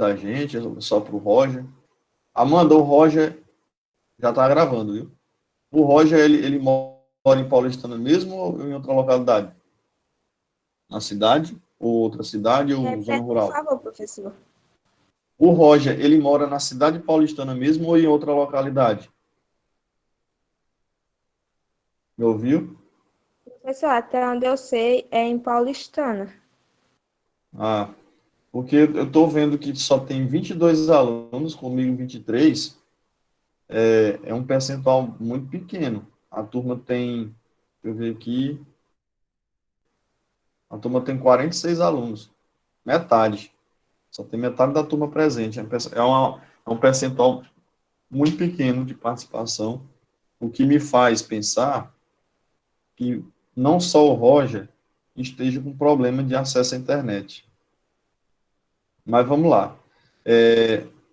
da gente, só para o Roger. Amanda, o Roger já está gravando, viu? O Roger, ele mora em Paulistana mesmo ou em outra localidade? Na cidade? Ou outra cidade ou zona Repete, por rural? favor, professor. O Roger, ele mora na cidade paulistana mesmo ou em outra localidade? Me ouviu? Professor, até onde eu sei é em Paulistana. Ah, porque eu estou vendo que só tem 22 alunos, comigo 23, é um percentual muito pequeno. A turma tem, deixa eu ver aqui, a turma tem 46 alunos, metade. Só tem metade da turma presente. É um percentual muito pequeno de participação, o que me faz pensar que não só o Roger esteja com problema de acesso à internet. Mas vamos lá.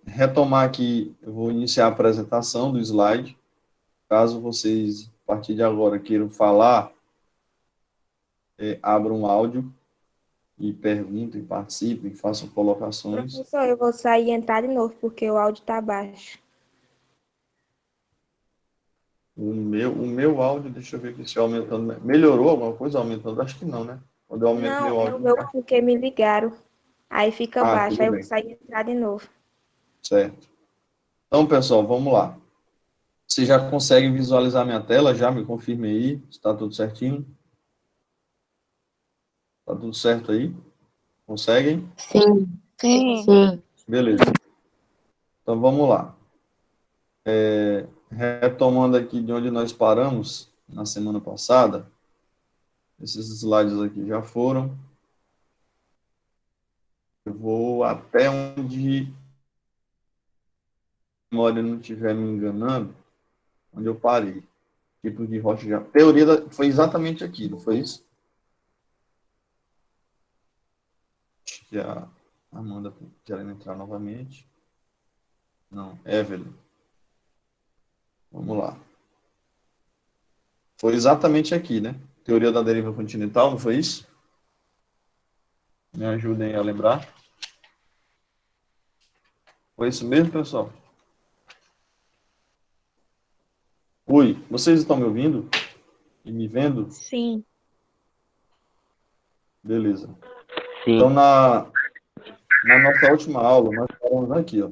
Retomar aqui, eu vou iniciar a apresentação do slide. Caso vocês, a partir de agora, queiram falar, abram um áudio e perguntem, participem, façam colocações. Professor, eu vou sair e entrar de novo, porque o áudio está baixo. O meu áudio, deixa eu ver aqui se aumentando. Melhorou alguma coisa aumentando? Acho que não, né? Quando eu aumento Não, meu é o áudio, não meu tá. porque me ligaram. Aí fica Ah, baixo, tudo aí eu vou bem. sair e entrar de novo. Certo. Então, pessoal, vamos lá. Você já consegue visualizar minha tela? Já me confirme aí. Está tudo certinho? Está tudo certo aí? Conseguem? Sim, Sim. sim. Beleza. Então, vamos lá. Retomando aqui de onde nós paramos na semana passada, esses slides aqui já foram. Eu vou até onde a memória não estiver me enganando, onde eu parei. Tipo de rocha já. Foi exatamente aqui, não foi isso? Acho que a Amanda querendo entrar novamente. Não, Evelyn. Vamos lá. Foi exatamente aqui, né? Teoria da deriva continental, não foi isso? Me ajudem a lembrar. Foi isso mesmo, pessoal? Oi, vocês estão me ouvindo e me vendo? Sim. Beleza. Então, Sim. na nossa última aula, nós falamos aqui, ó,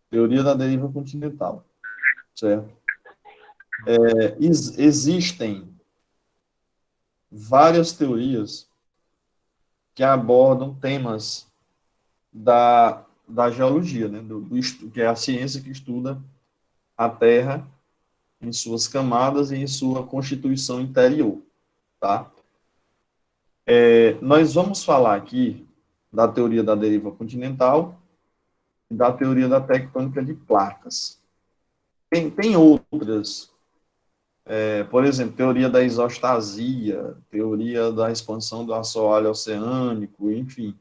teoria da deriva continental, certo? Existem várias teorias que abordam temas da geologia, né? Que é a ciência que estuda a Terra em suas camadas e em sua constituição interior, tá? Nós vamos falar aqui da teoria da deriva continental e da teoria da tectônica de placas. Tem outras, por exemplo, teoria da isostasia, teoria da expansão do assoalho oceânico, enfim.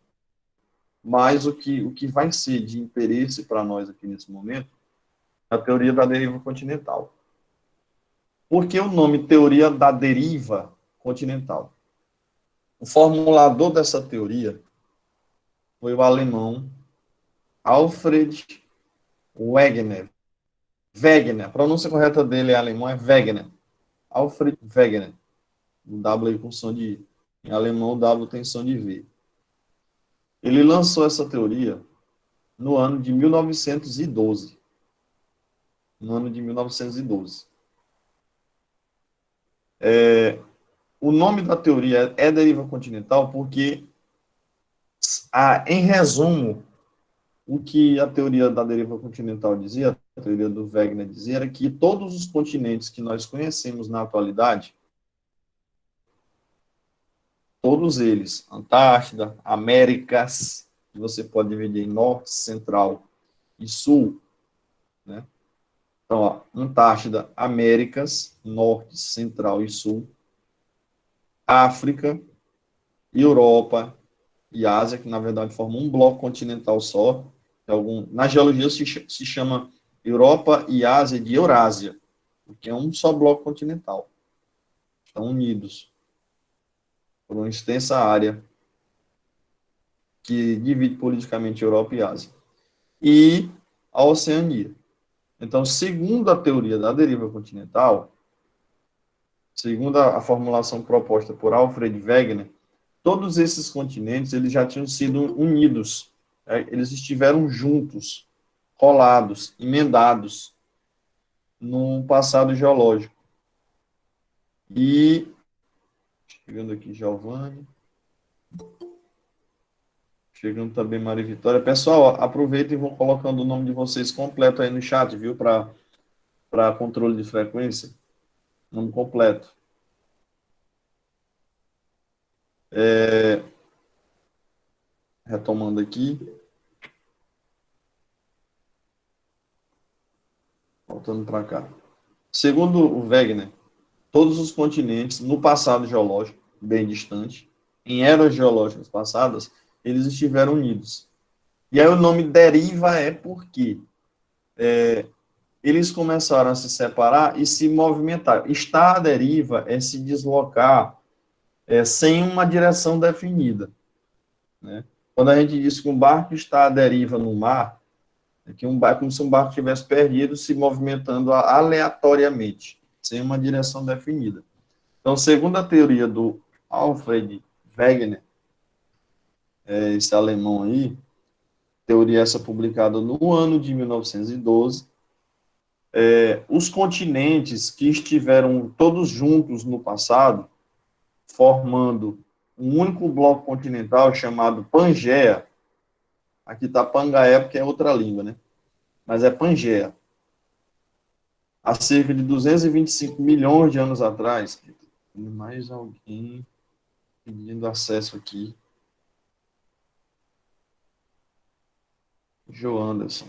Mas o que vai ser de interesse para nós aqui nesse momento é a teoria da deriva continental. Por que o nome teoria da deriva continental? O formulador dessa teoria foi o alemão Alfred Wegener. Wegener, a pronúncia correta dele é alemão, é Wegener. Alfred Wegener. O W aí com som de I. Em alemão, o W tem som de V. Ele lançou essa teoria no ano de 1912. No ano de 1912. O nome da teoria é deriva continental porque, em resumo, o que a teoria da deriva continental dizia, a teoria do Wegener dizia, era que todos os continentes que nós conhecemos na atualidade, todos eles, Antártida, Américas, que você pode dividir em norte, central e sul, né? Então, ó, Antártida, Américas, norte, central e sul, África, Europa e Ásia, que na verdade formam um bloco continental só. Na geologia se chama Europa e Ásia de Eurásia, porque é um só bloco continental. Estão unidos por uma extensa área que divide politicamente Europa e Ásia. e a Oceania. Então, segundo a teoria da deriva continental, segundo a formulação proposta por Alfred Wegener, todos esses continentes eles já tinham sido unidos, eles estiveram juntos, colados, emendados no passado geológico. E, chegando aqui, Giovanni, chegando também Maria Vitória. Pessoal, aproveitem e vão colocando o nome de vocês completo aí no chat, viu, para controle de frequência, nome completo. Retomando aqui. Voltando para cá. Segundo o Wegener, todos os continentes, no passado geológico, bem distante, em eras geológicas passadas, eles estiveram unidos. E aí o nome deriva porque eles começaram a se separar e se movimentar. Estar à deriva é se deslocar sem uma direção definida. Né? Quando a gente diz que um barco está à deriva no mar, é que como se um barco tivesse perdido, se movimentando aleatoriamente, sem uma direção definida. Então, segundo a teoria do Alfred Wegener, esse alemão aí, teoria essa publicada no ano de 1912, os continentes que estiveram todos juntos no passado, formando um único bloco continental chamado Pangeia. Aqui está Pangaea, porque é outra língua, né? Mas é Pangeia. Há cerca de 225 milhões de anos atrás, mais alguém pedindo acesso aqui. Joe Anderson.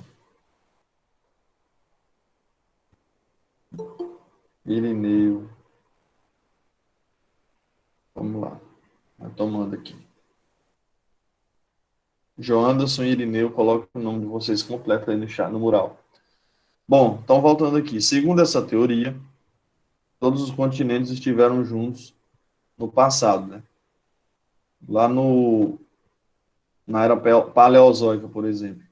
Irineu. Vamos lá. Vai tomando aqui. Joe Anderson e Irineu, coloque o nome de vocês completo aí no chat, no mural. Bom, então voltando aqui. Segundo essa teoria, todos os continentes estiveram juntos no passado, né? Lá na era paleozoica, por exemplo,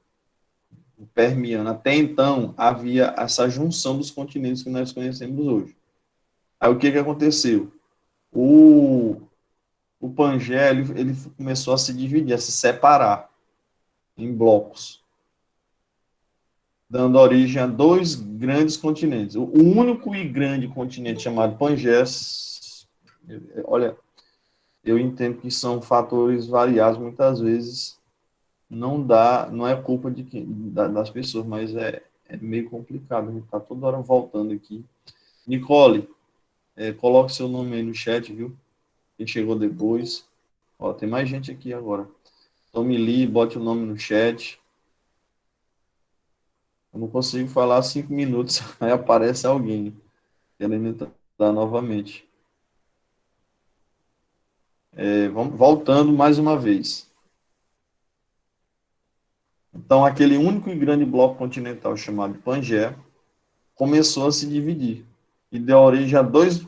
o Permiano. Até então, havia essa junção dos continentes que nós conhecemos hoje. Aí, o que aconteceu? O Pangeia, ele começou a se dividir, a se separar em blocos, dando origem a dois grandes continentes. O único e grande continente chamado Pangeia, olha, eu entendo que são fatores variados, muitas vezes não é culpa das pessoas, mas é meio complicado, a gente está toda hora voltando aqui. Nicole, coloque seu nome aí no chat, viu? Quem chegou depois. Ó, tem mais gente aqui agora. Tome Lee, bote o nome no chat. Eu não consigo falar 5 minutos, aí aparece alguém querendo entrar novamente. Vamos voltando mais uma vez. Então, aquele único e grande bloco continental chamado Pangeia começou a se dividir e deu origem a dois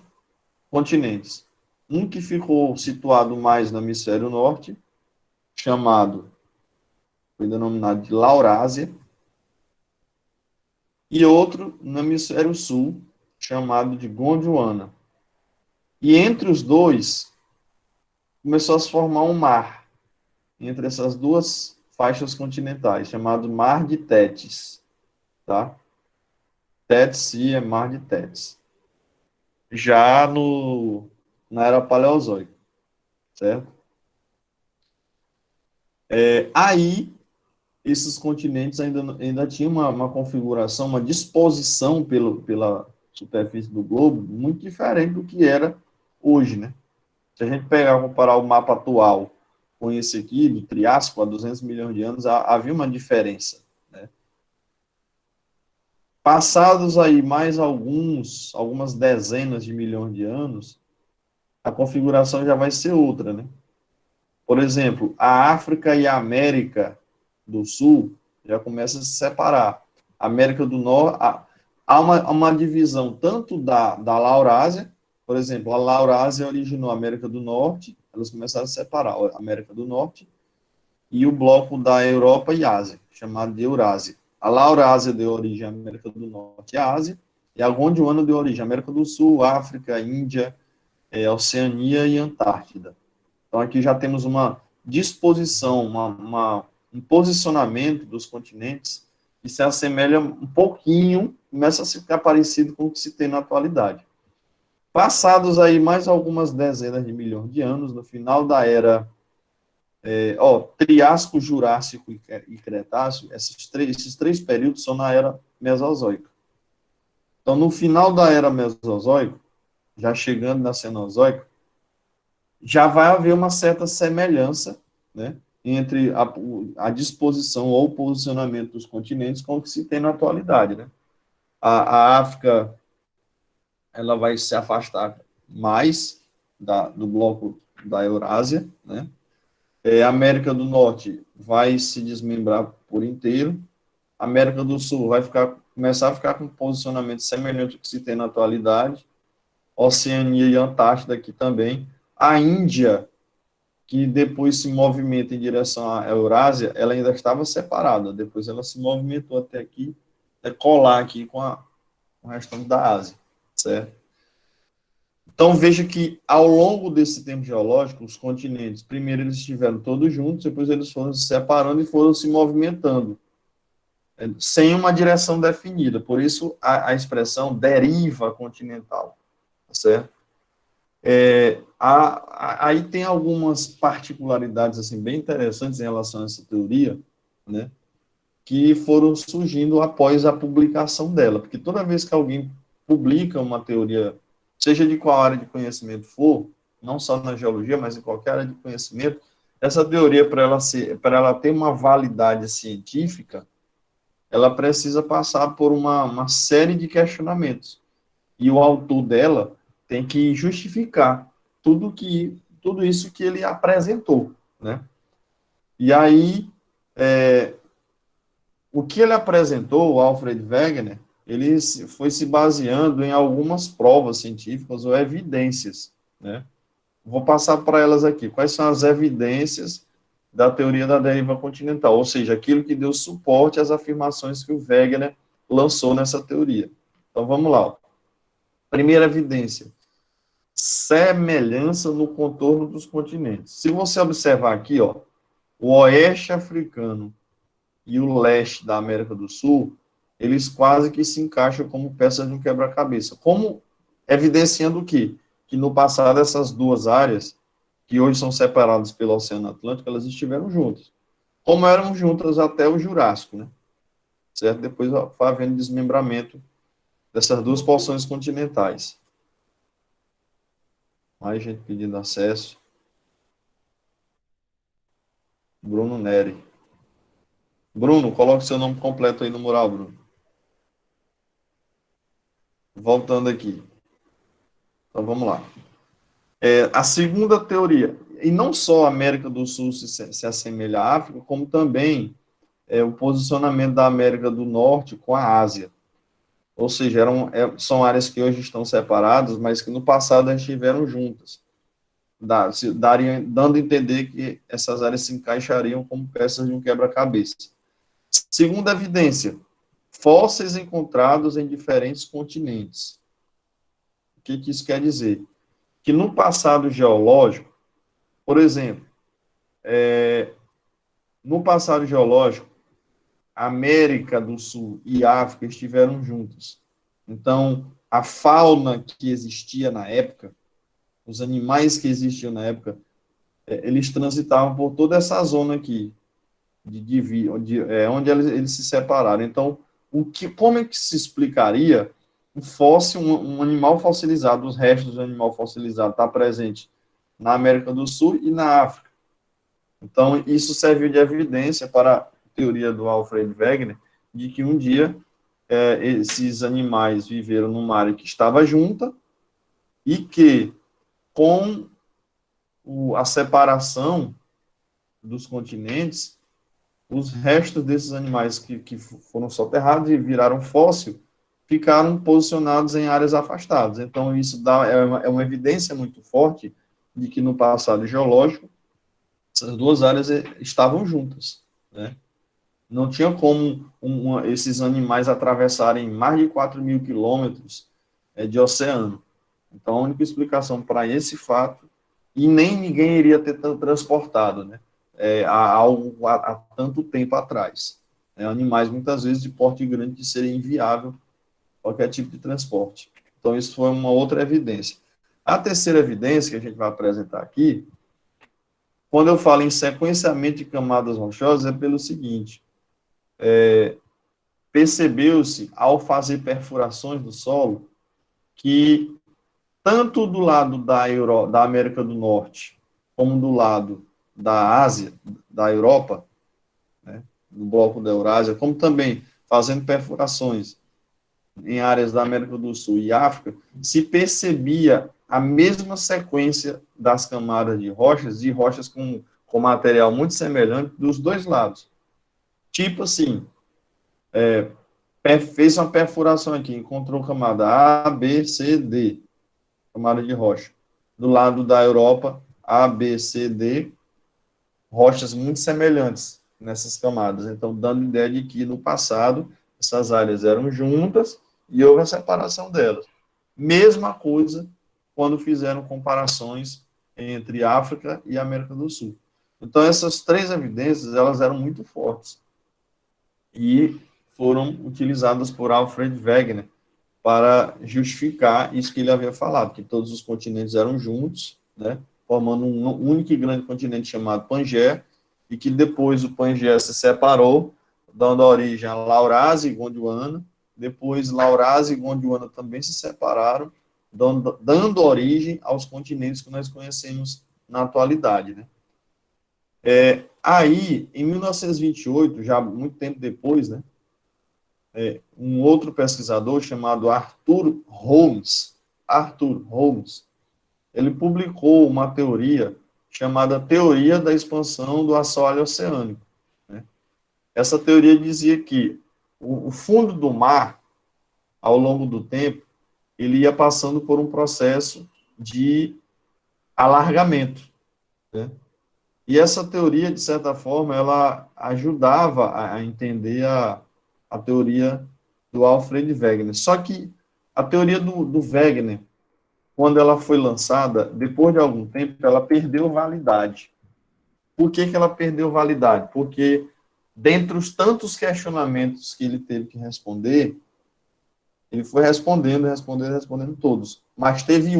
continentes. Um que ficou situado mais no hemisfério norte, foi denominado de Laurásia, e outro no hemisfério sul, chamado de Gondwana. E entre os dois, começou a se formar um mar, entre essas duas faixas continentais, chamado Mar de Tétis, tá? Tétis é Mar de Tétis. Já na era paleozoica, certo? Aí, esses continentes ainda tinham uma configuração, uma disposição pela superfície do globo muito diferente do que era hoje, né? Se a gente comparar o mapa atual com esse aqui, do Triássico, há 200 milhões de anos, havia uma diferença, né? Passados aí mais algumas dezenas de milhões de anos, a configuração já vai ser outra, né? Por exemplo, a África e a América do Sul já começam a se separar. A América do Norte, há uma divisão tanto da Laurásia, por exemplo, a Laurásia originou a América do Norte, elas começaram a separar a América do Norte e o bloco da Europa e Ásia, chamado de Eurásia. A Laurásia deu origem à América do Norte e à Ásia, e a Gondwana deu origem à América do Sul, África, Índia, Oceania e Antártida. Então, aqui já temos uma disposição, um posicionamento dos continentes que se assemelha um pouquinho, começa a ficar parecido com o que se tem na atualidade. Passados aí mais algumas dezenas de milhões de anos, no final da era Triássico, Jurássico e Cretáceo, esses três períodos são na era Mesozoica. Então, no final da era Mesozoica, já chegando na Cenozoica, já vai haver uma certa semelhança, né, entre a disposição ou posicionamento dos continentes com o que se tem na atualidade, né? A África, ela vai se afastar mais do bloco da Eurásia, né? A América do Norte vai se desmembrar por inteiro. A América do Sul vai começar a ficar com um posicionamento semelhante ao que se tem na atualidade. Oceania e Antártida aqui também. A Índia, que depois se movimenta em direção à Eurásia, ela ainda estava separada. Depois ela se movimentou até aqui, até colar aqui com o restante da Ásia, certo? Então, veja que, ao longo desse tempo geológico, os continentes, primeiro eles estiveram todos juntos, depois eles foram se separando e foram se movimentando, sem uma direção definida. Por isso, a expressão deriva continental, certo? Aí tem algumas particularidades assim, bem interessantes em relação a essa teoria, né, que foram surgindo após a publicação dela, porque toda vez que alguém publica uma teoria, seja de qual área de conhecimento for, não só na geologia, mas em qualquer área de conhecimento, essa teoria, para ela ter uma validade científica, ela precisa passar por uma série de questionamentos. E o autor dela tem que justificar tudo isso que ele apresentou, né? E aí, o que ele apresentou, o Alfred Wegener, ele foi se baseando em algumas provas científicas ou evidências, né? Vou passar para elas aqui. Quais são as evidências da teoria da deriva continental? Ou seja, aquilo que deu suporte às afirmações que o Wegener lançou nessa teoria. Então, vamos lá. Primeira evidência: semelhança no contorno dos continentes. Se você observar aqui, ó, o oeste africano e o leste da América do Sul, eles quase que se encaixam como peças de um quebra-cabeça. Como evidenciando o quê? Que no passado essas duas áreas, que hoje são separadas pelo Oceano Atlântico, elas estiveram juntas. Como eram juntas até o Jurássico, né? Certo? Depois vai havendo desmembramento dessas duas porções continentais. Mais gente pedindo acesso. Bruno Neri. Bruno, coloque seu nome completo aí no mural, Bruno. Voltando aqui. Então, vamos lá. A segunda teoria, e não só a América do Sul se assemelha à África, como também o posicionamento da América do Norte com a Ásia. Ou seja, são áreas que hoje estão separadas, mas que no passado estiveram juntas. Dando a entender que essas áreas se encaixariam como peças de um quebra-cabeça. Segunda evidência: fósseis encontrados em diferentes continentes. O que isso quer dizer? Que no passado geológico, por exemplo, no passado geológico, América do Sul e África estiveram juntas. Então, a fauna que existia na época, os animais que existiam na época, eles transitavam por toda essa zona aqui, onde eles se separaram. Então, como é que se explicaria um fóssil, um animal fossilizado, os restos do animal fossilizado está presente na América do Sul e na África? Então, isso serviu de evidência para a teoria do Alfred Wegener, de que um dia esses animais viveram numa área que estava junta e que, com a separação dos continentes, os restos desses animais que foram soterrados e viraram fóssil, ficaram posicionados em áreas afastadas. Então, isso é uma evidência muito forte de que no passado geológico, Essas duas áreas estavam juntas, né? Não tinha como esses animais atravessarem mais de 4.000 quilômetros de oceano. Então, a única explicação para esse fato, e nem ninguém iria ter transportado, né? Há tanto tempo atrás. Animais, muitas vezes, de porte grande, que seria inviável qualquer tipo de transporte. Então, isso foi uma outra evidência. A terceira evidência que a gente vai apresentar aqui, quando eu falo em sequenciamento de camadas rochosas, é pelo seguinte: percebeu-se, ao fazer perfurações do solo, que tanto do lado da América do Norte, como do lado da Ásia, da Europa, né, do bloco da Eurásia, como também fazendo perfurações em áreas da América do Sul e África, se percebia a mesma sequência das camadas de rochas com material muito semelhante dos dois lados. Tipo assim, fez uma perfuração aqui, encontrou camada A, B, C, D, camada de rocha. Do lado da Europa, A, B, C, D, rochas muito semelhantes nessas camadas. Então, dando ideia de que no passado essas áreas eram juntas e houve a separação delas. Mesma coisa quando fizeram comparações entre África e América do Sul. Então, essas três evidências, elas eram muito fortes e foram utilizadas por Alfred Wegener para justificar isso que ele havia falado, que todos os continentes eram juntos, né, formando um único e grande continente chamado Pangeia, e que depois o Pangeia se separou, dando origem a Laurásia e Gondwana. Depois Laurásia e Gondwana também se separaram, dando origem aos continentes que nós conhecemos na atualidade, né. Aí, em 1928, já muito tempo depois, né, um outro pesquisador chamado Arthur Holmes, ele publicou uma teoria chamada Teoria da Expansão do Assoalho Oceânico, né? Essa teoria dizia que o fundo do mar, ao longo do tempo, ele ia passando por um processo de alargamento, né? E essa teoria, de certa forma, ela ajudava a entender a teoria do Alfred Wegener. Só que a teoria do Wegener, quando ela foi lançada, depois de algum tempo, ela perdeu validade. Por que ela perdeu validade? Porque, dentre os tantos questionamentos que ele teve que responder, ele foi respondendo todos. Mas teve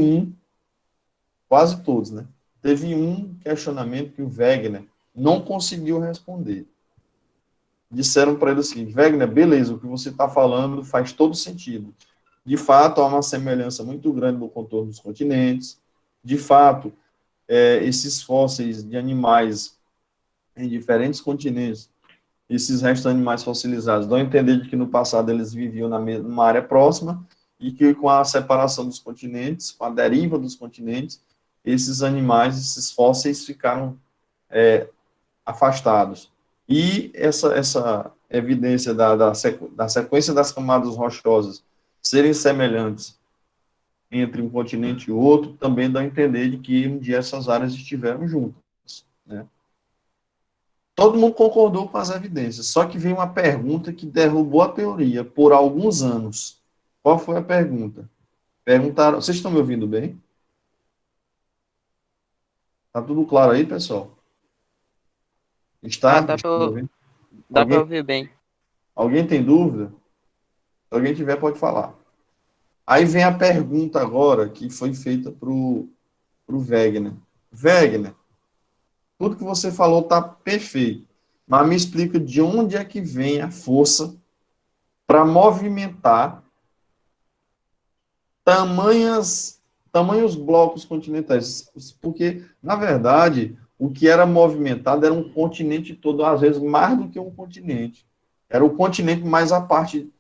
quase todos, né? Teve um questionamento que o Wegener não conseguiu responder. Disseram para ele o seguinte: Wegener, beleza, o que você está falando faz todo sentido. De fato, há uma semelhança muito grande no contorno dos continentes. De fato, esses fósseis de animais em diferentes continentes, esses restos de animais fossilizados, dão a entender de que no passado eles viviam numa área próxima e que com a separação dos continentes, com a deriva dos continentes, esses animais, esses fósseis ficaram afastados. E essa evidência da sequência das camadas rochosas serem semelhantes entre um continente e outro também dá a entender de que um dia essas áreas estiveram juntas, né? Todo mundo concordou com as evidências, só que veio uma pergunta que derrubou a teoria por alguns anos. Qual foi a pergunta? Perguntaram, vocês estão me ouvindo bem? Tá tudo claro aí, pessoal? Ah, Está? dá Estão me ouvindo? pra ouvir bem. Alguém tem dúvida? Se alguém tiver, pode falar. Aí vem a pergunta agora que foi feita para o Wegener. Wegener, tudo que você falou está perfeito, mas me explica de onde é que vem a força para movimentar tamanhos blocos continentais. Porque, na verdade, o que era movimentado era um continente todo, às vezes mais do que um continente. Era o continente mais a parte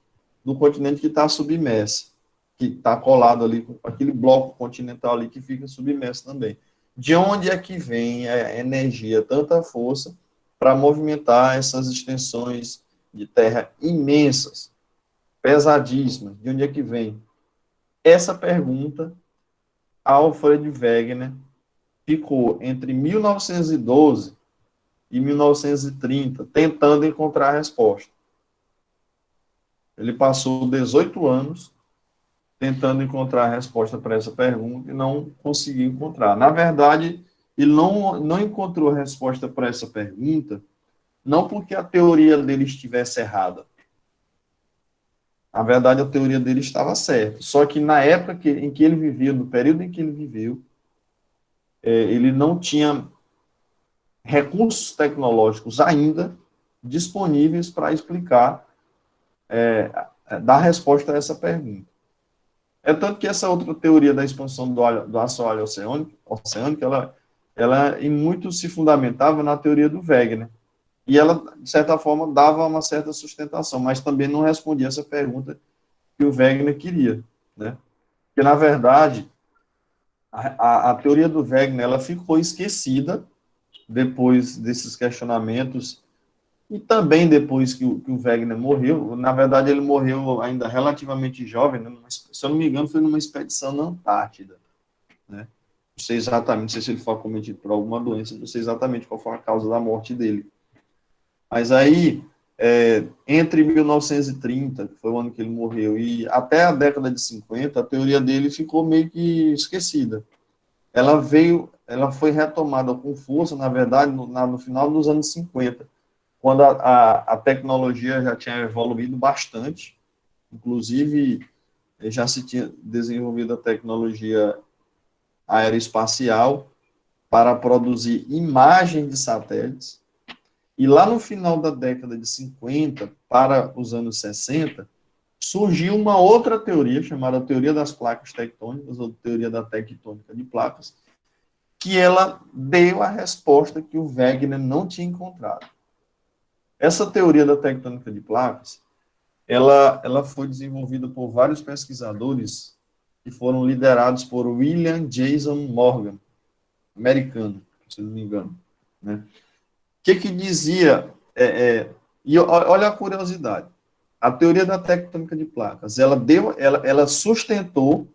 do continente que está submerso, que está colado ali com aquele bloco continental ali que fica submerso também. De onde é que vem a energia, tanta força para movimentar essas extensões de terra imensas, pesadíssimas? De onde é que vem? Essa pergunta, Alfred Wegener ficou entre 1912 e 1930, tentando encontrar a resposta. Ele passou 18 anos tentando encontrar a resposta para essa pergunta e não conseguiu encontrar. Na verdade, ele não encontrou a resposta para essa pergunta, não porque a teoria dele estivesse errada. Na verdade, a teoria dele estava certa. Só que na época em que ele viveu, no período em que ele viveu, ele não tinha recursos tecnológicos ainda disponíveis para explicar, dar resposta a essa pergunta. É tanto que essa outra teoria da expansão do assoalho oceânico, ela em muito se fundamentava na teoria do Wegener. E ela, de certa forma, dava uma certa sustentação, mas também não respondia essa pergunta que o Wegener queria, né? Porque, na verdade, a teoria do Wegener, ela ficou esquecida depois desses questionamentos e também depois que o Wegener morreu. Na verdade, ele morreu ainda relativamente jovem, né? Se eu não me engano, foi numa expedição na Antártida, né? Não sei exatamente, não sei se ele foi acometido por alguma doença, não sei exatamente qual foi a causa da morte dele. Mas aí, entre 1930, que foi o ano que ele morreu, e até a década de 50, a teoria dele ficou meio que esquecida. Ela foi retomada com força, na verdade, no final dos anos 50, quando a tecnologia já tinha evoluído bastante, inclusive já se tinha desenvolvido a tecnologia aeroespacial para produzir imagens de satélites. E lá no final da década de 50 para os anos 60, surgiu uma outra teoria, chamada teoria das placas tectônicas, ou teoria da tectônica de placas, que ela deu a resposta que o Wegener não tinha encontrado. Essa teoria da tectônica de placas, ela foi desenvolvida por vários pesquisadores que foram liderados por William Jason Morgan, americano, se não me engano, né? O que dizia, e olha a curiosidade, a teoria da tectônica de placas, ela sustentou,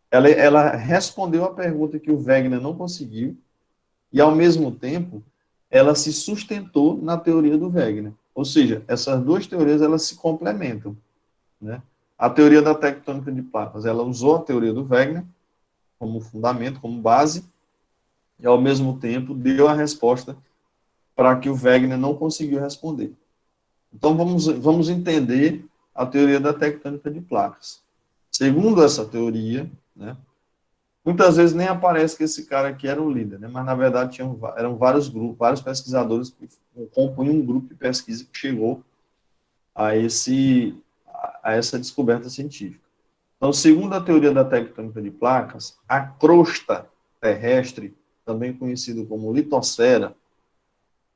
ela respondeu a pergunta que o Wegener não conseguiu, e ao mesmo tempo, ela se sustentou na teoria do Wegener. Ou seja, essas duas teorias, elas se complementam, né? A teoria da tectônica de placas, ela usou a teoria do Wegener como fundamento, como base, e ao mesmo tempo deu a resposta para que o Wegener não conseguiu responder. Então, vamos entender a teoria da tectônica de placas. Segundo essa teoria, né, muitas vezes nem aparece que esse cara aqui era o líder, né, mas, na verdade, eram vários grupos, vários pesquisadores que compunham um grupo de pesquisa que chegou a essa descoberta científica. Então, segundo a teoria da tectônica de placas, a crosta terrestre, também conhecida como litosfera,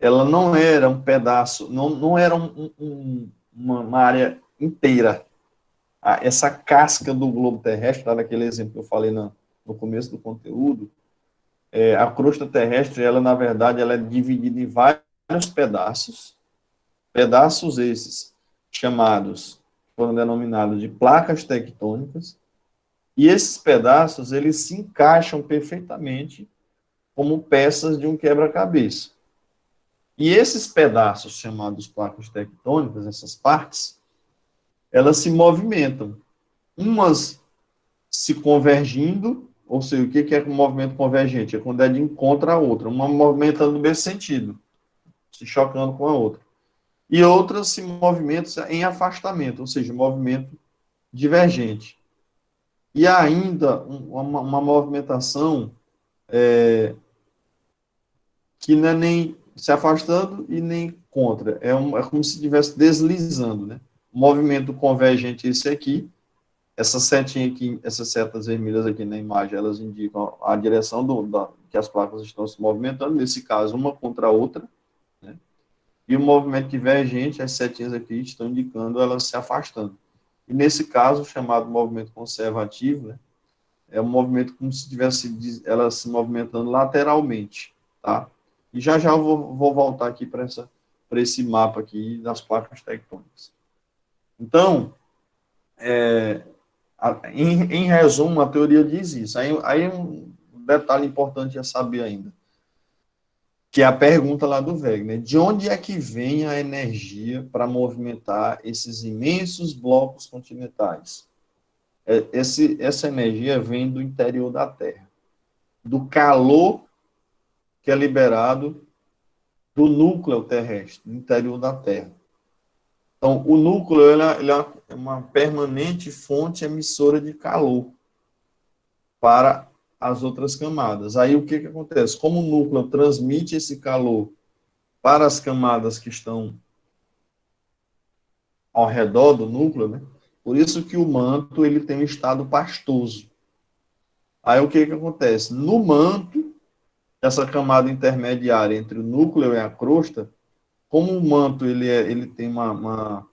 ela não era um pedaço, não era uma área inteira. Essa casca do globo terrestre, tá, naquele exemplo que eu falei no começo do conteúdo, a crosta terrestre, ela, na verdade, ela é dividida em vários pedaços esses foram denominados de placas tectônicas, e esses pedaços, eles se encaixam perfeitamente como peças de um quebra-cabeça. E esses pedaços, chamados placas tectônicas, essas partes, elas se movimentam. Umas se convergindo, ou seja, o que é um movimento convergente? É quando é de encontro à outra, uma movimentando no mesmo sentido, se chocando com a outra. E outras se movimentam em afastamento, ou seja, movimento divergente. E ainda uma movimentação que não é nem se afastando e nem contra. É como se estivesse deslizando, né? O movimento convergente, esse aqui, essa setinha aqui, essas setas vermelhas aqui na imagem, elas indicam a direção que as placas estão se movimentando, nesse caso, uma contra a outra, né? E o movimento divergente, as setinhas aqui estão indicando elas se afastando. E nesse caso, chamado movimento conservativo, né? É um movimento como se estivesse elas se movimentando lateralmente, tá? E já eu vou voltar aqui para esse mapa aqui das placas tectônicas. Então, em resumo, a teoria diz isso. Aí um detalhe importante a saber ainda. que é a pergunta lá do Wegener, de onde é que vem a energia para movimentar esses imensos blocos continentais? Essa energia vem do interior da Terra, do calor que é liberado do núcleo terrestre, do interior da Terra. Então, o núcleo ele é uma permanente fonte emissora de calor para as outras camadas. Aí, o que acontece? Como o núcleo transmite esse calor para as camadas que estão ao redor do núcleo, né? Por isso que o manto ele tem um estado pastoso. Aí, o que acontece? No manto, essa camada intermediária entre o núcleo e a crosta, como o manto ele tem uma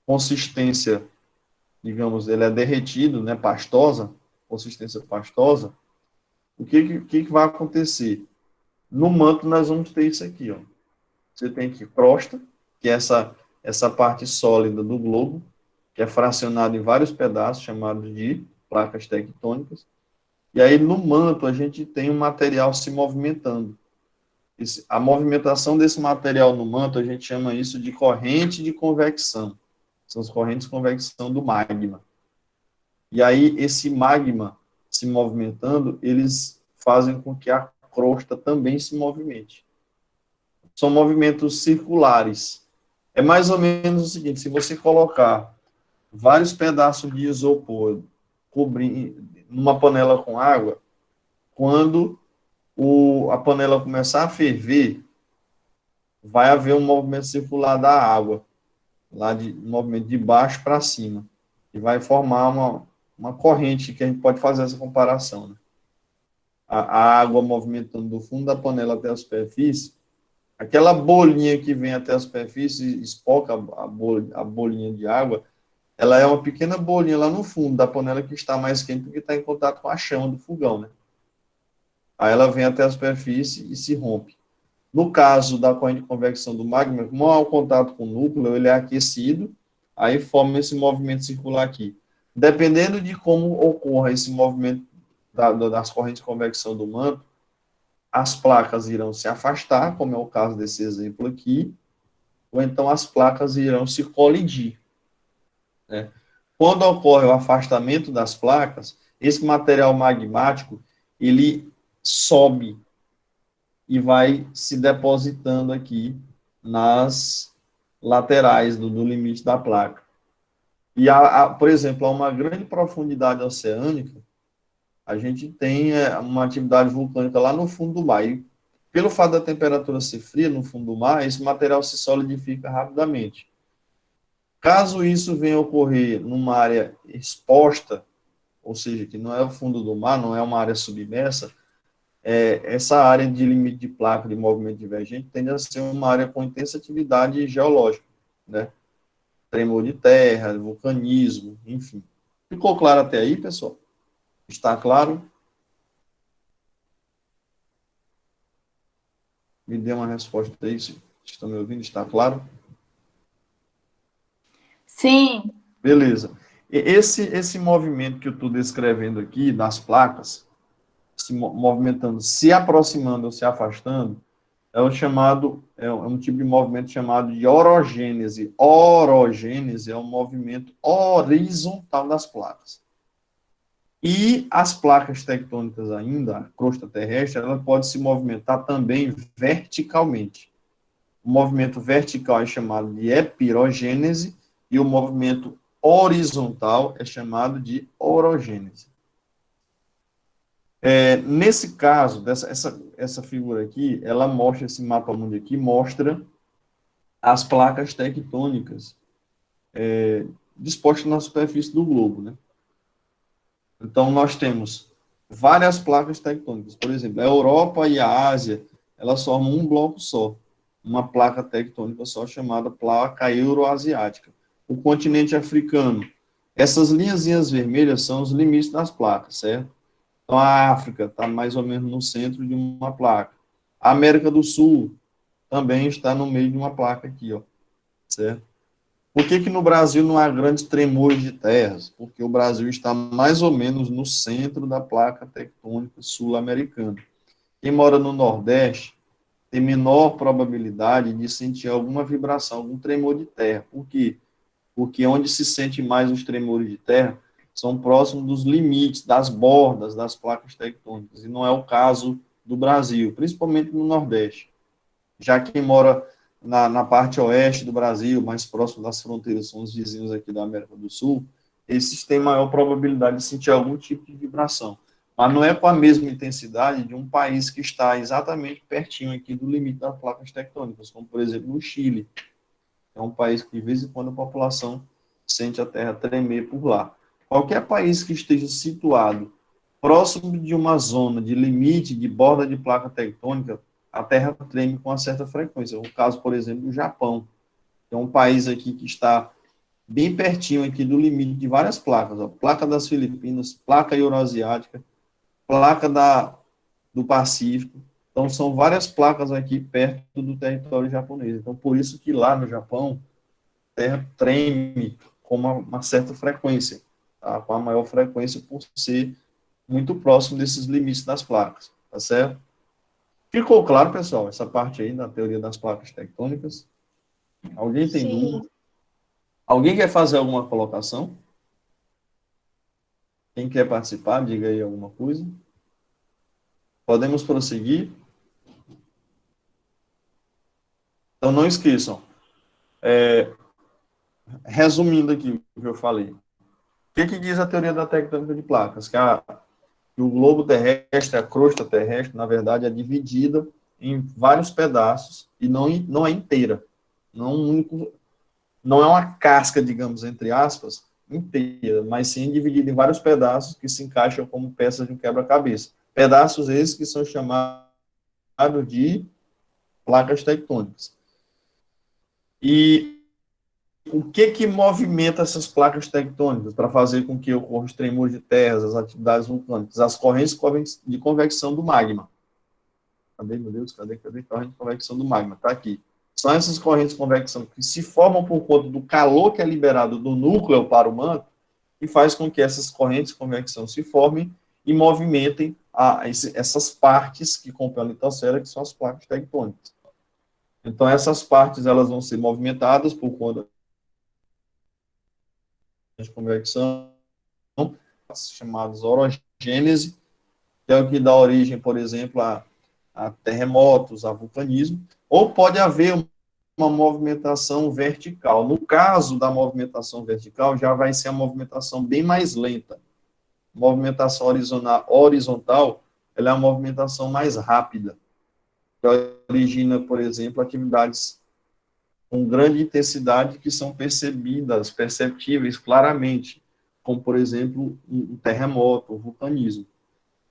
consistência, digamos, ele é derretido, né, pastosa, consistência pastosa, o que vai acontecer? No manto nós vamos ter isso aqui, ó. Você tem aqui crosta, que é essa parte sólida do globo, que é fracionada em vários pedaços, chamados de placas tectônicas. E aí no manto a gente tem um material se movimentando. A movimentação desse material no manto, a gente chama isso de corrente de convecção. São as correntes de convecção do magma. E aí, esse magma se movimentando, eles fazem com que a crosta também se movimente. São movimentos circulares. É mais ou menos o seguinte, se você colocar vários pedaços de isopor numa panela com água, quando a panela começar a ferver, vai haver um movimento circular da água, um movimento de baixo para cima, e vai formar uma corrente, que a gente pode fazer essa comparação, né? A água movimentando do fundo da panela até a superfície, aquela bolinha que vem até a superfície e espoca a bolinha de água, ela é uma pequena bolinha lá no fundo da panela que está mais quente porque está em contato com a chama do fogão, né? Aí ela vem até a superfície e se rompe. No caso da corrente de convecção do magma, como há o contato com o núcleo, ele é aquecido, aí forma esse movimento circular aqui. Dependendo de como ocorra esse movimento das correntes de convecção do manto, as placas irão se afastar, como é o caso desse exemplo aqui, ou então as placas irão se colidir, né? Quando ocorre o afastamento das placas, esse material magmático, ele sobe e vai se depositando aqui nas laterais do limite da placa. E, por exemplo, a uma grande profundidade oceânica, a gente tem uma atividade vulcânica lá no fundo do mar. E, pelo fato da temperatura ser fria no fundo do mar, esse material se solidifica rapidamente. Caso isso venha a ocorrer numa área exposta, ou seja, que não é o fundo do mar, não é uma área submersa, essa área de limite de placa de movimento divergente tende a ser uma área com intensa atividade geológica, né? Tremor de terra, vulcanismo, enfim. Ficou claro até aí, pessoal? Está claro? Me dê uma resposta aí, se estão me ouvindo, está claro? Sim. Beleza. Esse movimento que eu estou descrevendo aqui, das placas, se movimentando, se aproximando ou se afastando, é um tipo de movimento chamado de orogênese. Orogênese é um movimento horizontal das placas. E as placas tectônicas ainda, a crosta terrestre, ela pode se movimentar também verticalmente. O movimento vertical é chamado de epirogênese e o movimento horizontal é chamado de orogênese. Nesse caso, essa figura aqui, ela mostra, esse mapa mundo aqui, mostra as placas tectônicas dispostas na superfície do globo, né? Então, nós temos várias placas tectônicas. Por exemplo, a Europa e a Ásia, elas formam um bloco só, uma placa tectônica só, chamada placa euroasiática. O continente africano, essas linhazinhas vermelhas são os limites das placas, certo? Então, a África está mais ou menos no centro de uma placa. A América do Sul também está no meio de uma placa aqui, ó, certo? Por que no Brasil não há grandes tremores de terras? Porque o Brasil está mais ou menos no centro da placa tectônica sul-americana. Quem mora no Nordeste tem menor probabilidade de sentir alguma vibração, algum tremor de terra. Por quê? Porque onde se sente mais os tremores de terra são próximos dos limites, das bordas das placas tectônicas, e não é o caso do Brasil, principalmente no Nordeste. Já quem mora na parte oeste do Brasil, mais próximo das fronteiras, são os vizinhos aqui da América do Sul, esses têm maior probabilidade de sentir algum tipo de vibração. Mas não é com a mesma intensidade de um país que está exatamente pertinho aqui do limite das placas tectônicas, como, por exemplo, o Chile. É um país que, de vez em quando, a população sente a terra tremer por lá. Qualquer país que esteja situado próximo de uma zona de limite, de borda de placa tectônica, a terra treme com uma certa frequência. O caso, por exemplo, do Japão. É um país aqui que está bem pertinho aqui do limite de várias placas. Ó. Placa das Filipinas, placa eurasiática, placa do Pacífico. Então, são várias placas aqui perto do território japonês. Então, por isso que lá no Japão, a terra treme com uma certa frequência, tá? Com a maior frequência por ser muito próximo desses limites das placas, tá certo? Ficou claro, pessoal, essa parte aí da teoria das placas tectônicas? Alguém tem Sim. dúvida? Alguém quer fazer alguma colocação? Quem quer participar, diga aí alguma coisa. Podemos prosseguir? Então, não esqueçam. Resumindo aqui o que eu falei. O que diz a teoria da tectônica de placas? Que o globo terrestre, a crosta terrestre, na verdade, é dividida em vários pedaços e não é inteira. Não é uma casca, digamos, entre aspas, inteira, mas sim dividida em vários pedaços que se encaixam como peças de um quebra-cabeça. Pedaços esses que são chamados de placas tectônicas. E o que movimenta essas placas tectônicas para fazer com que ocorram os tremores de terras, as atividades vulcânicas? As correntes de convecção do magma. Cadê, meu Deus? Cadê? Corrente de convecção do magma. Está aqui. São essas correntes de convecção que se formam por conta do calor que é liberado do núcleo para o manto e faz com que essas correntes de convecção se formem e movimentem essas partes que compõem a litosfera, que são as placas tectônicas. Então, essas partes elas vão ser movimentadas por conta de convecção, chamados orogênese, que é o que dá origem, por exemplo, a terremotos, a vulcanismo, ou pode haver uma movimentação vertical. No caso da movimentação vertical, já vai ser a movimentação bem mais lenta. Movimentação horizontal, ela é a movimentação mais rápida, que origina, por exemplo, atividades com grande intensidade que são perceptíveis claramente, como, por exemplo, um terremoto, um vulcanismo.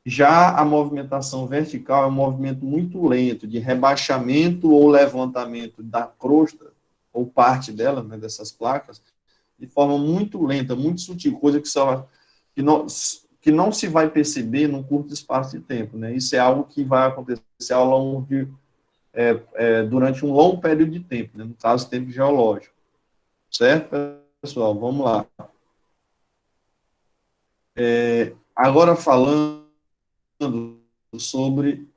Já a movimentação vertical é um movimento muito lento, de rebaixamento ou levantamento da crosta, ou parte dela, né, dessas placas, de forma muito lenta, muito sutil, coisa que não se vai perceber num curto espaço de tempo. Né? Isso é algo que vai acontecer ao longo durante um longo período de tempo, né? No caso, tempo geológico. Certo, pessoal? Vamos lá. Agora falando sobre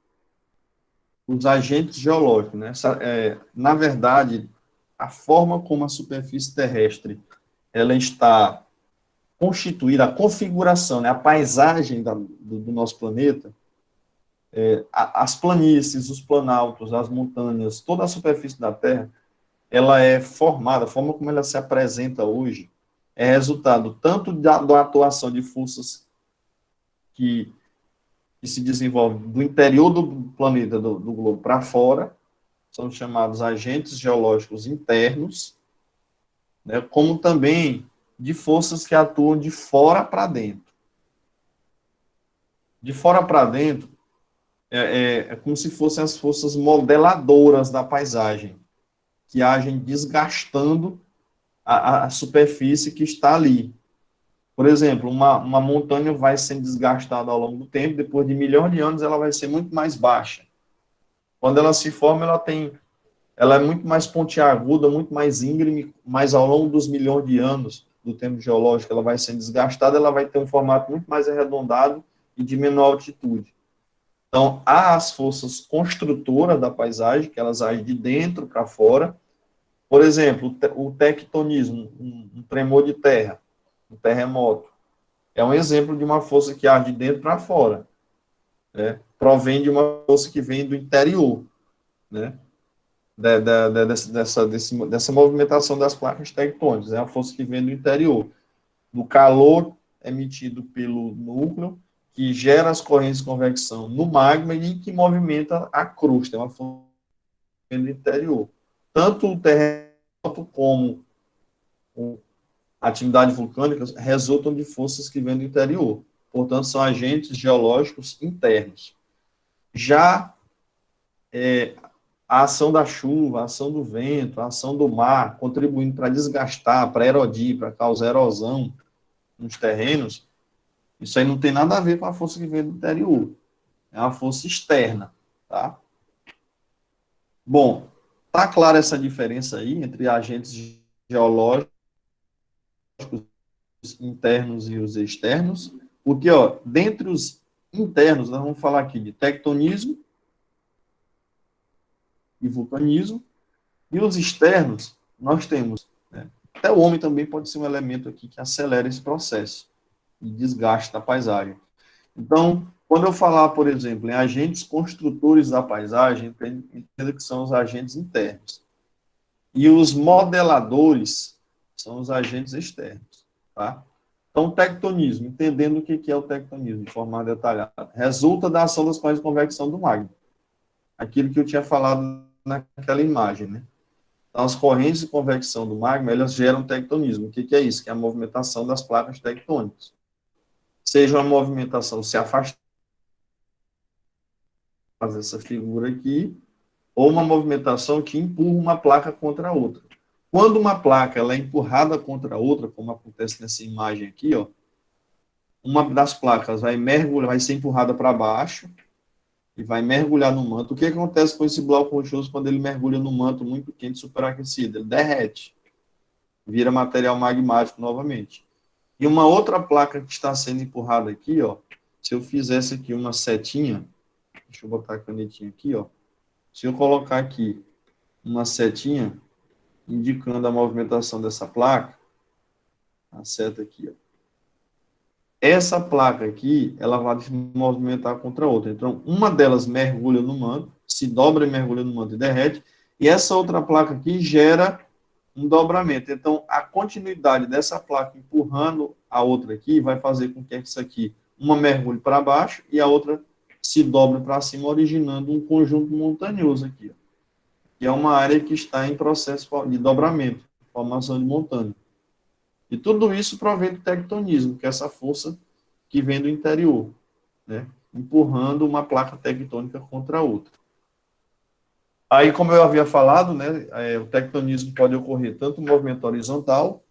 os agentes geológicos, né? Na verdade, a forma como a superfície terrestre ela está constituída, a configuração, né? A paisagem do nosso planeta, as planícies, os planaltos, as montanhas, toda a superfície da Terra, ela é formada, a forma como ela se apresenta hoje, é resultado tanto da atuação de forças que se desenvolvem do interior do planeta, do globo, para fora, são chamados agentes geológicos internos, né, como também de forças que atuam de fora para dentro. De fora para dentro, é como se fossem as forças modeladoras da paisagem, que agem desgastando a superfície que está ali. Por exemplo, uma montanha vai sendo desgastada ao longo do tempo, depois de milhões de anos ela vai ser muito mais baixa. Quando ela se forma, ela é muito mais pontiaguda, muito mais íngreme, mas ao longo dos milhões de anos do tempo geológico ela vai sendo desgastada, ela vai ter um formato muito mais arredondado e de menor altitude. Então, há as forças construtoras da paisagem, que elas agem de dentro para fora. Por exemplo, o tectonismo, um tremor de terra, um terremoto, é um exemplo de uma força que age de dentro para fora, né? Provém de uma força que vem do interior, né? Dessa movimentação das placas tectônicas, é a força que vem do interior, do calor emitido pelo núcleo, que gera as correntes de convecção no magma e que movimenta a crosta, é uma força que vem do interior. Tanto o terremoto como a atividade vulcânica resultam de forças que vêm do interior, portanto, são agentes geológicos internos. Já a ação da chuva, a ação do vento, a ação do mar, contribuindo para desgastar, para erodir, para causar erosão nos terrenos, isso aí não tem nada a ver com a força que vem do interior. É uma força externa, tá? Bom, tá clara essa diferença aí entre agentes geológicos internos e os externos? Porque, ó, dentre os internos, nós vamos falar aqui de tectonismo e vulcanismo, e os externos, nós temos, né, até o homem também pode ser um elemento aqui que acelera esse processo de desgaste da paisagem. Então, quando eu falar, por exemplo, em agentes construtores da paisagem, entenda que são os agentes internos. E os modeladores são os agentes externos, tá? Então, tectonismo, entendendo o que é o tectonismo de forma detalhada, resulta da ação das correntes de convecção do magma. Aquilo que eu tinha falado naquela imagem, né? Então, as correntes de convecção do magma, elas geram tectonismo. O que é isso? Que é a movimentação das placas tectônicas. Seja uma movimentação se afastar, fazer essa figura aqui, ou uma movimentação que empurra uma placa contra a outra. Quando uma placa ela é empurrada contra a outra, como acontece nessa imagem aqui, ó, uma das placas vai mergulhar, vai ser empurrada para baixo e vai mergulhar no manto. O que acontece com esse bloco rochoso quando ele mergulha no manto muito quente, superaquecido? Ele derrete, vira material magmático novamente. E uma outra placa que está sendo empurrada aqui, ó, se eu fizesse aqui uma setinha, deixa eu botar a canetinha aqui, ó, se eu colocar aqui uma setinha indicando a movimentação dessa placa, a seta aqui, ó, essa placa aqui, ela vai se movimentar contra a outra. Então, uma delas mergulha no manto, se dobra e mergulha no manto e derrete, e essa outra placa aqui gera um dobramento. Então, a continuidade dessa placa empurrando a outra aqui vai fazer com que isso aqui, uma mergulhe para baixo e a outra se dobre para cima, originando um conjunto montanhoso aqui, ó, que é uma área que está em processo de dobramento, formação de montanha. E tudo isso provém do tectonismo, que é essa força que vem do interior, né, empurrando uma placa tectônica contra a outra. Aí, como eu havia falado, né, o tectonismo pode ocorrer tanto um movimento horizontal,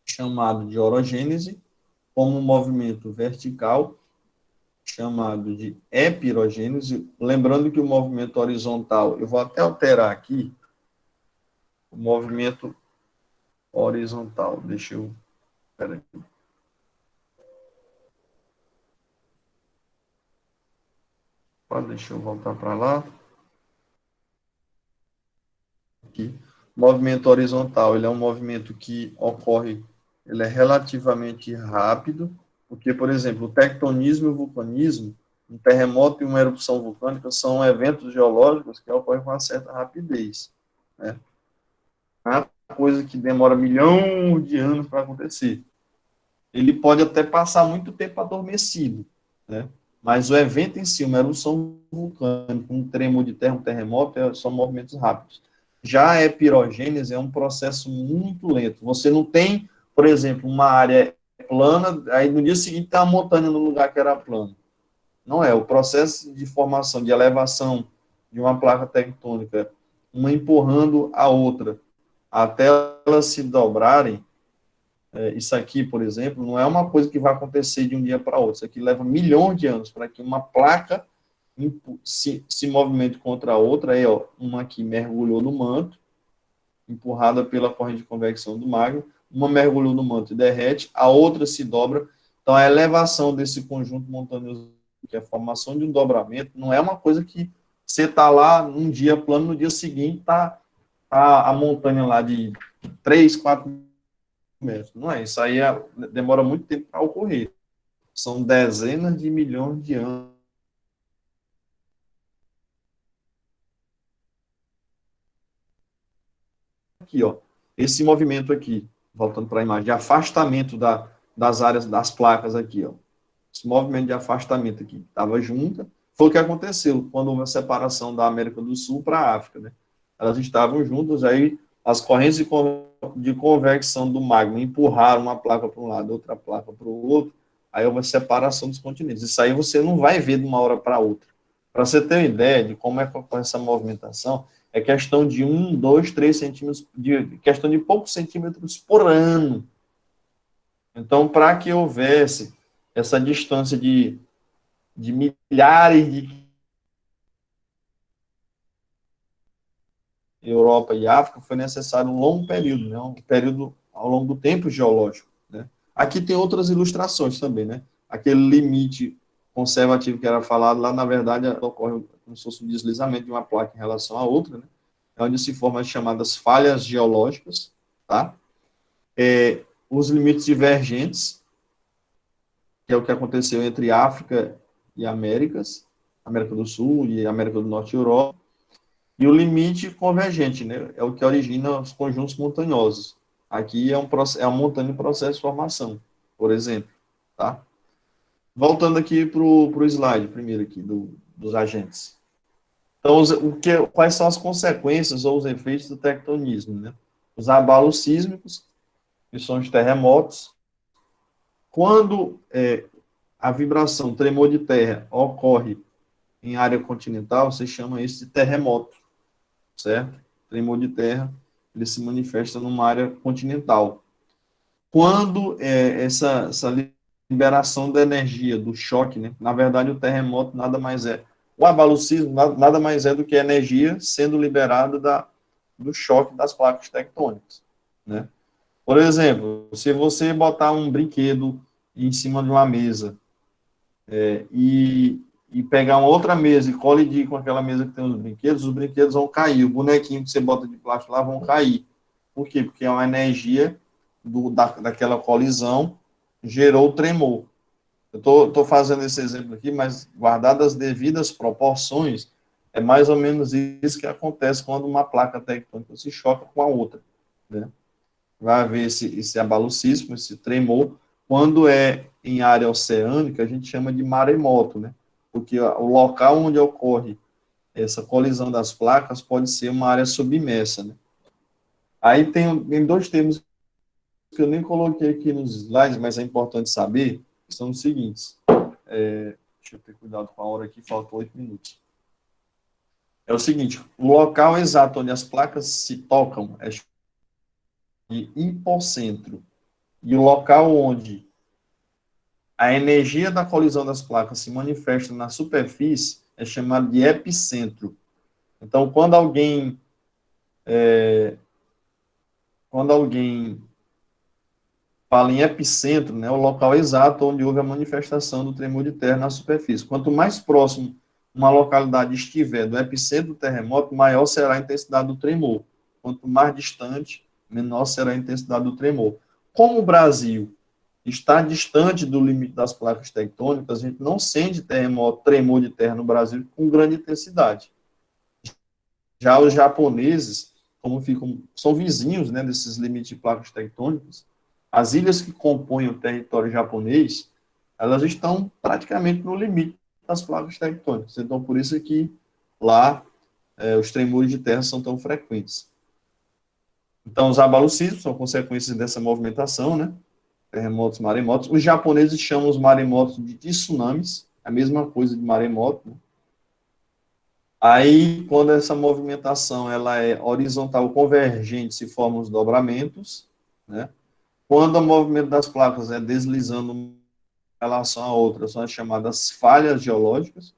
chamado de orogênese, como um movimento vertical, chamado de epirogênese. Lembrando que o movimento horizontal, eu vou até alterar aqui, o movimento horizontal, deixa eu... Peraí. Deixa eu voltar para lá. Aqui. Movimento horizontal, ele é um movimento que ocorre, ele é relativamente rápido, porque, por exemplo, o tectonismo e o vulcanismo, um terremoto e uma erupção vulcânica são eventos geológicos que ocorrem com uma certa rapidez, né? É uma coisa que demora milhões de anos para acontecer. Ele pode até passar muito tempo adormecido, né? Mas o evento em si, uma erupção vulcânica, um tremor de terra, um terremoto, são movimentos rápidos. Já a epirogênese é um processo muito lento. Você não tem, por exemplo, uma área plana, aí no dia seguinte tem uma montanha no lugar que era plano. Não é. O processo de formação, de elevação de uma placa tectônica, uma empurrando a outra, até elas se dobrarem, isso aqui, por exemplo, não é uma coisa que vai acontecer de um dia para outro. Isso aqui leva milhões de anos para que uma placa se movimente contra a outra. Aí, ó, uma aqui mergulhou no manto, empurrada pela corrente de convecção do magma, uma mergulhou no manto e derrete, a outra se dobra. Então, a elevação desse conjunto montanhoso que a formação de um dobramento não é uma coisa que você está lá num dia plano, no dia seguinte está a montanha lá de 3, 4 metros. Não é, isso aí demora muito tempo para ocorrer. São dezenas de milhões de anos. Aqui, ó, esse movimento aqui, voltando para a imagem, de afastamento das áreas das placas aqui, ó. Esse movimento de afastamento aqui estava junta, foi o que aconteceu quando houve a separação da América do Sul para a África, né? Elas estavam juntas, aí as correntes de convecção do magma empurraram uma placa para um lado, outra placa para o outro, aí houve a separação dos continentes. Isso aí você não vai ver de uma hora para outra. Para você ter uma ideia de como é que ocorre essa movimentação, é questão de 1, 2, 3 centímetros, questão de poucos centímetros por ano. Então, para que houvesse essa distância de milhares de Europa e África, foi necessário um longo período, né? Um período ao longo do tempo geológico, né? Aqui tem outras ilustrações também, né? Aquele limite conservativo que era falado lá, na verdade, ocorre como se fosse um deslizamento de uma placa em relação à outra, né? É onde se formam as chamadas falhas geológicas, tá? Os limites divergentes, que é o que aconteceu entre África e Américas, América do Sul e América do Norte e Europa, e o limite convergente, né, é o que origina os conjuntos montanhosos. Aqui é uma montanha em processo de formação, por exemplo, tá? Voltando aqui para o slide primeiro aqui, dos agentes. Então, quais são as consequências ou os efeitos do tectonismo, né? Os abalos sísmicos, que são os terremotos. Quando a vibração, tremor de terra, ocorre em área continental, você chama isso de terremoto, certo? Tremor de terra, ele se manifesta numa área continental. Quando essa liberação da energia, do choque, né? Na verdade, o terremoto nada mais é, o abalo sísmico nada mais é do que a energia sendo liberada do choque das placas tectônicas, né? Por exemplo, se você botar um brinquedo em cima de uma mesa e pegar uma outra mesa e colidir com aquela mesa que tem os brinquedos vão cair, o bonequinho que você bota de plástico lá vão cair. Por quê? Porque é uma energia daquela colisão gerou o tremor. Eu estou fazendo esse exemplo aqui, mas guardado as devidas proporções, é mais ou menos isso que acontece quando uma placa tectônica se choca com a outra, né? Vai haver esse abalo sísmico, esse tremor. Quando é em área oceânica, a gente chama de maremoto, né? Porque o local onde ocorre essa colisão das placas pode ser uma área submersa, né? Aí tem dois termos que eu nem coloquei aqui nos slides, mas é importante saber, que são os seguintes. Deixa eu ter cuidado com a hora aqui, faltam 8 minutos. É o seguinte, o local exato onde as placas se tocam é de hipocentro. E o local onde a energia da colisão das placas se manifesta na superfície é chamado de epicentro. Então, quando alguém fala em epicentro, né, é o local exato onde houve a manifestação do tremor de terra na superfície. Quanto mais próximo uma localidade estiver do epicentro do terremoto, maior será a intensidade do tremor. Quanto mais distante, menor será a intensidade do tremor. Como o Brasil está distante do limite das placas tectônicas, a gente não sente tremor de terra no Brasil com grande intensidade. Já os japoneses, são vizinhos, né, desses limites de placas tectônicas, as ilhas que compõem o território japonês, elas estão praticamente no limite das placas tectônicas. Então, por isso é que lá os tremores de terra são tão frequentes. Então, os abalos sísmicos são consequências dessa movimentação, né? Terremotos, maremotos. Os japoneses chamam os maremotos de tsunamis, a mesma coisa de maremoto, né? Aí, quando essa movimentação ela é horizontal convergente, se formam os dobramentos, né? Quando o movimento das placas é deslizando em relação a outra, são as chamadas falhas geológicas.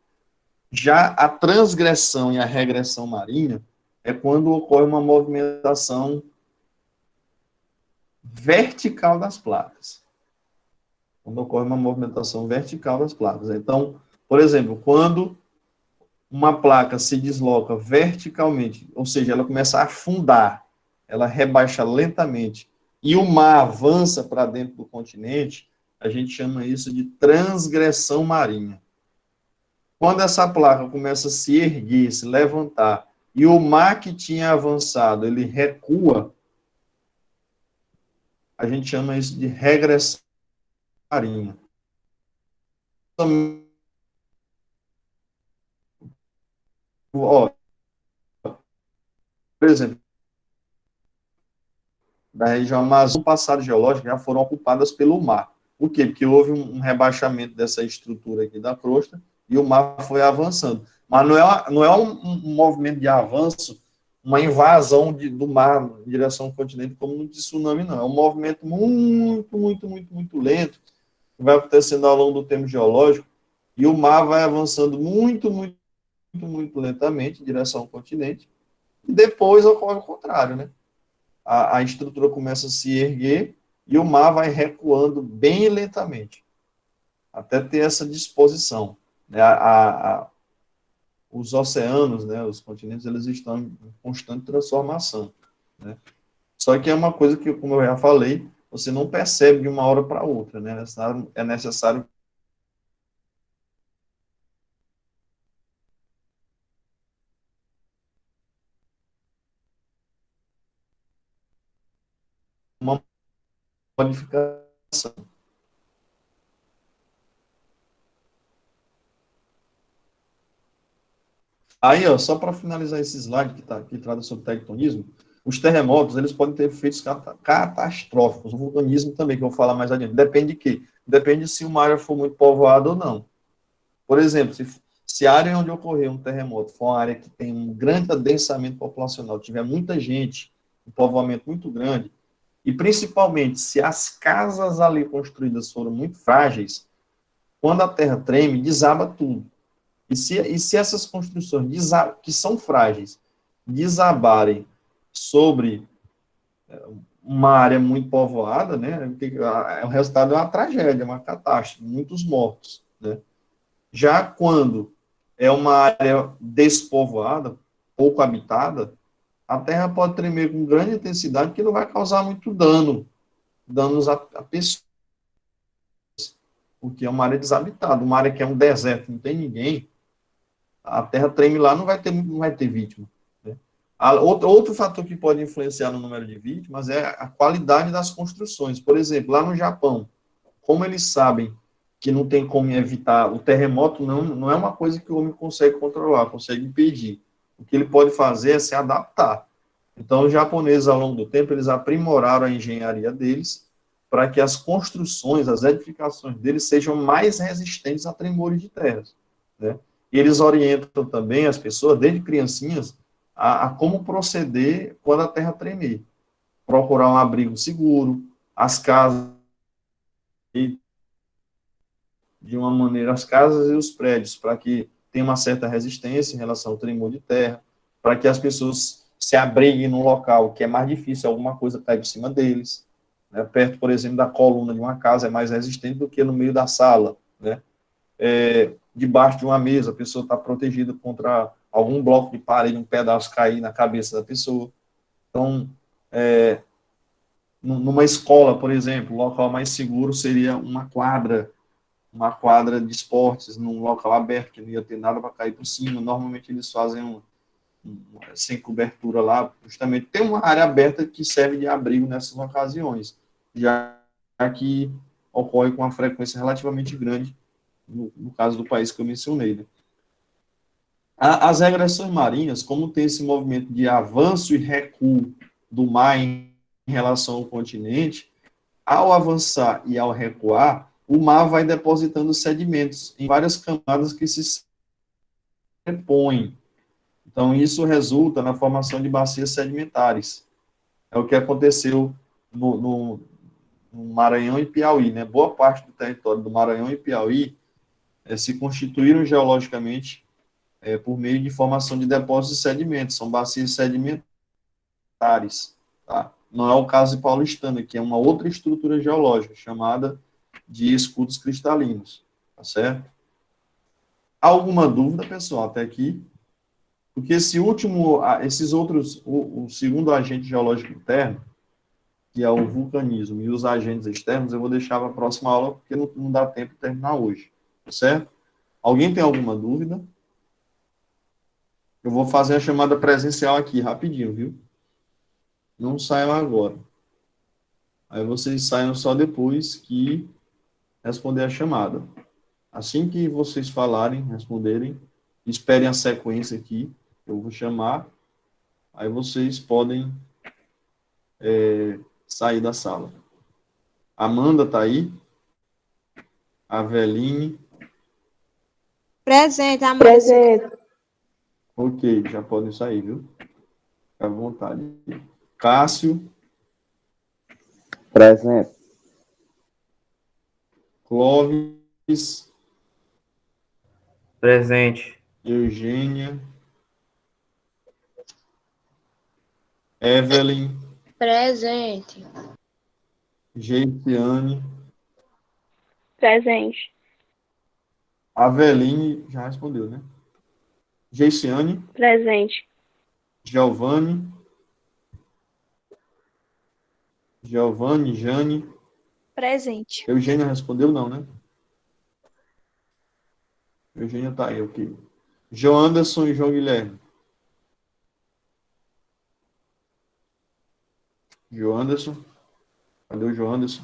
Já a transgressão e a regressão marinha é quando ocorre uma movimentação vertical das placas. Quando ocorre uma movimentação vertical das placas. Então, Por exemplo, quando uma placa se desloca verticalmente, ou seja, ela começa a afundar, ela rebaixa lentamente, e o mar avança para dentro do continente, a gente chama isso de transgressão marinha. Quando essa placa começa a se erguer, se levantar, e o mar que tinha avançado, ele recua, a gente chama isso de regressão marinha. Ó, por exemplo, da região Amazônica, no passado geológico, já foram ocupadas pelo mar. Por quê? Porque houve um rebaixamento dessa estrutura aqui da crosta e o mar foi avançando. Mas não é um movimento de avanço, uma invasão do mar em direção ao continente, como no tsunami, não. É um movimento muito lento, que vai acontecendo ao longo do tempo geológico, e o mar vai avançando muito lentamente em direção ao continente, e depois ocorre o contrário, né? A estrutura começa a se erguer e o mar vai recuando bem lentamente, até ter essa disposição. Né? Os oceanos, né, os continentes, eles estão em constante transformação. Né? Só que é uma coisa que, como eu já falei, você não percebe de uma hora para outra. Né? É necessário uma modificação. Aí, ó, só para finalizar esse slide que trata sobre tectonismo, os terremotos, eles podem ter efeitos catastróficos, o vulcanismo também, que eu vou falar mais adiante. Depende de quê? Depende se uma área for muito povoada ou não. Por exemplo, se a área onde ocorreu um terremoto for uma área que tem um grande adensamento populacional, tiver muita gente, um povoamento muito grande, e principalmente se as casas ali construídas foram muito frágeis, quando a terra treme, desaba tudo. E se essas construções que são frágeis desabarem sobre uma área muito povoada, né, o resultado é uma tragédia, uma catástrofe, muitos mortos. Né? Já quando é uma área despovoada, pouco habitada, a terra pode tremer com grande intensidade que não vai causar muito danos a pessoas, porque é uma área desabitada, uma área que é um deserto, não tem ninguém, a terra treme lá, não vai ter vítima. Né? Outro fator que pode influenciar no número de vítimas é a qualidade das construções. Por exemplo, lá no Japão, como eles sabem que não tem como evitar, o terremoto não é uma coisa que o homem consegue controlar, consegue impedir. O que ele pode fazer é se adaptar. Então, os japoneses, ao longo do tempo, eles aprimoraram a engenharia deles para que as construções, as edificações deles sejam mais resistentes a tremores de terra. Né? E eles orientam também as pessoas, desde criancinhas, a como proceder quando a terra tremer. Procurar um abrigo seguro, as casas, de uma maneira, as casas e os prédios, para que tenha uma certa resistência em relação ao tremor de terra, para que as pessoas se abriguem num local que é mais difícil alguma coisa cair por cima deles. Né? Perto, por exemplo, da coluna de uma casa é mais resistente do que no meio da sala. Né? Debaixo de uma mesa, a pessoa está protegida contra algum bloco de parede, um pedaço cair na cabeça da pessoa. Então, numa escola, por exemplo, o local mais seguro seria uma quadra de esportes, num local aberto, que não ia ter nada para cair por cima. Normalmente eles fazem sem cobertura lá, justamente tem uma área aberta que serve de abrigo nessas ocasiões, já que ocorre com uma frequência relativamente grande, no caso do país que eu mencionei. Né? As regressões marinhas, como tem esse movimento de avanço e recuo do mar em relação ao continente, ao avançar e ao recuar, o mar vai depositando sedimentos em várias camadas que se repõem. Então, isso resulta na formação de bacias sedimentares. É o que aconteceu no Maranhão e Piauí. Né? Boa parte do território do Maranhão e Piauí se constituíram geologicamente por meio de formação de depósitos de sedimentos. São bacias sedimentares. Tá? Não é o caso de Paulistana, que é uma outra estrutura geológica, chamada de escudos cristalinos. Tá certo? Alguma dúvida, pessoal, até aqui? Porque esses outros, o segundo agente geológico interno, que é o vulcanismo, e os agentes externos, eu vou deixar para a próxima aula, porque não dá tempo de terminar hoje, certo? Alguém tem alguma dúvida? Eu vou fazer a chamada presencial aqui, rapidinho, viu? Não saiam agora. Aí vocês saiam só depois que responder a chamada. Assim que vocês falarem, responderem, esperem a sequência aqui, eu vou chamar, aí vocês podem sair da sala. Amanda tá aí? Aveline? Presente, Amanda. Presente. Ok, já podem sair, viu? Fica à vontade. Cássio? Presente. Clóvis? Presente. Eugênia? Evelyn? Presente. Geiciane? Presente. Aveline já respondeu, né? Geiciane? Presente. Giovanni? Jane? Presente. Eugênia respondeu não, né? Eugênia tá aí, ok. João Anderson e João Guilherme. João Anderson. Cadê o João Anderson?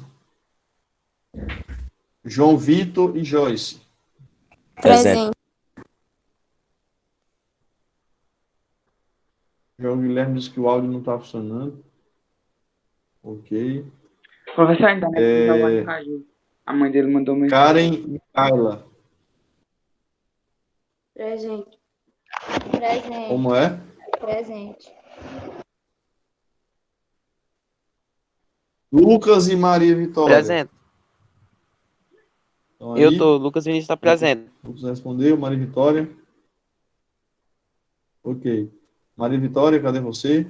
João Vitor e Joyce. Presente. João Guilherme disse que o áudio não está funcionando. Ok. Professor, ainda não caiu. A mãe dele mandou mensagem. Karen e Carla. Presente. Presente. Como é? Presente. Lucas e Maria Vitória. Presente. Estão aí? Eu tô, Lucas Vinícius está presente. Lucas respondeu. Maria Vitória. Ok. Maria Vitória, cadê você?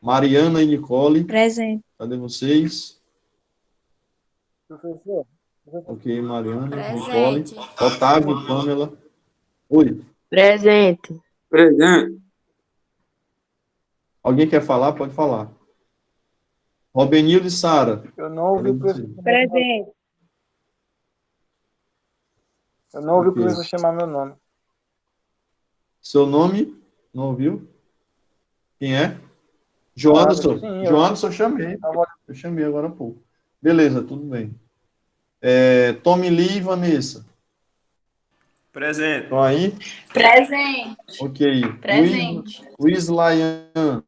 Mariana e Nicole. Presente. Cadê vocês? Professor, Ok, Mariana, Presente. Nicole. Otávio, Pamela. Oi. Presente. presente. Alguém quer falar? Pode falar. Robenildo e Sara. Eu não ouvi o professor. Presente. Eu não ouvi o Ok. professor chamar meu nome. Seu nome? Não ouviu? Quem é? João Anderson. Sim, eu- João Anderson, eu chamei. Eu chamei agora há pouco. Beleza, tudo bem. Tommy Lee e Vanessa. Presente. Estão aí? Presente. Ok. Presente. Luiz Laian.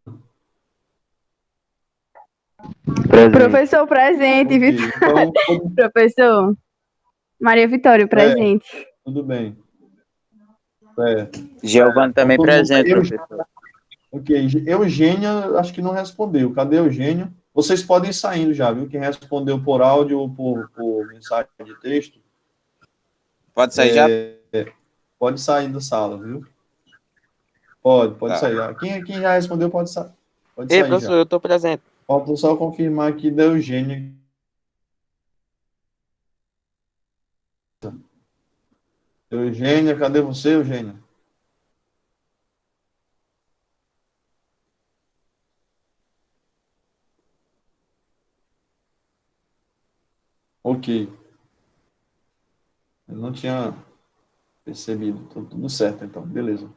Professor presente, Ok. Vitor. Então, Professor. Maria Vitória, presente. tudo bem. Certo. Giovanni também Todo mundo presente, aí? professor. Ok. Eugênia, acho que não respondeu. Cadê Eugênia? Vocês podem ir saindo já, viu? Quem respondeu por áudio ou por mensagem de texto, Pode sair já? pode sair da sala, viu? Pode Tá. sair. Quem já respondeu pode sair. Pode Ei, sair professor, já. eu tô presente. Falta só confirmar aqui da Eugênia. Eugênia, cadê você, Eugênia? Ok. Eu não tinha percebido. Tudo certo, então. Beleza.